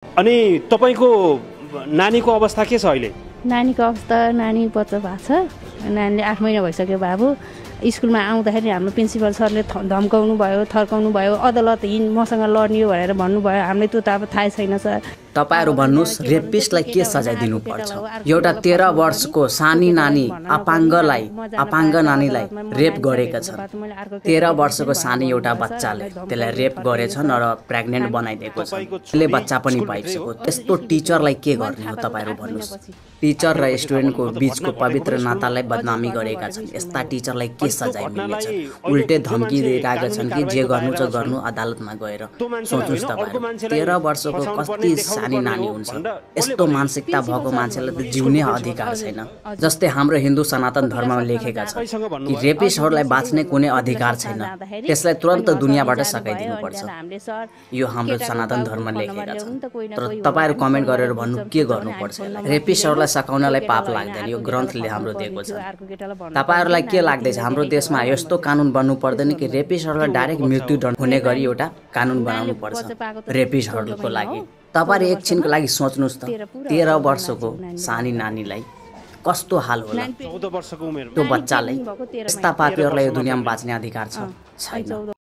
अनि तपाईको नानीको अवस्था के छ अहिले? नानीको अवस्था नानी बच्चा भएको छ। नानीले 8 महिना भइसक्यो बाबु। स्कुलमा आउँदाखेरि हाम्रो प्रिन्सिपल सरले धम्काउनु भयो, थर्काउनु भयो, अदालत मसँग लड्ने भनेर भन्नुभयो। हामीले त्यो त अब थाहै छैन सर। तपाईहरु भन्नुस् रेपिस्टलाई के सजाय दिनुपर्छ? एउटा 13 वर्षको सानी नानी अपाङ्ग नानीलाई रेप गरेका छन्। 13 वर्षको सानी एउटा बच्चाले त्यसलाई रेप गरेछन् र प्रेग्नेन्ट बनाइदिएको छ। त्यसले बच्चा पनि पाइसक्यो। त्यस्तो टिचरलाई के गर्ने हो तपाईहरु भन्नुस्? टिचर र स्टुडेन्टको बीचको पवित्र नातालाई बदनामी गरेका छन्। यस्ता टिचरलाई के सजाय मिल्नेछ? उल्टे धम्की दिइरहेका छन् कि जे गर्नु छ गर्नु अदालतमा गएर। सोच्नुस् तपाईहरु 13 वर्षको कति सानी नानी हुन्छ। यस्तो मानसिकता भएको मान्छेलाई त जिउने अधिकार छैन। जस्तै हाम्रो हिन्दू सनातन धर्ममा लेखेका छ कि रेपिस्टहरूलाई बाँच्ने कुनै अधिकार छैन। त्यसलाई तुरन्त दुनियाबाट सकाइदिनु पर्छ। यो हाम्रो सनातन धर्ममा लेखेका छ। तर तपाईहरु कमेन्ट गरेर भन्नु के गर्नुपर्छ? रेपिस्टहरूलाई सकाउनलाई पाप लाग्दैन। यो ग्रन्थले हाम्रो दिएको छ। तपाईहरुलाई के लाग्दैछ? हाम्रो देशमा यस्तो कानुन बन्नु पर्दैन कि रेपिस्टहरूलाई डाइरेक्ट मृत्युदण्ड हुने गरी एउटा कानुन बनाउनु पर्छ रेपिस्टहरूको लागि। तपाईहरु एकछिनको लागि सोच्नुस् त 13 वर्षको सानी नानीलाई कस्तो हाल होला? 14 वर्षको उमेरमा त्यो बच्चालाई यस्ता पापीहरूलाई यो दुनियामा बाँच्ने अधिकार छ? छैन।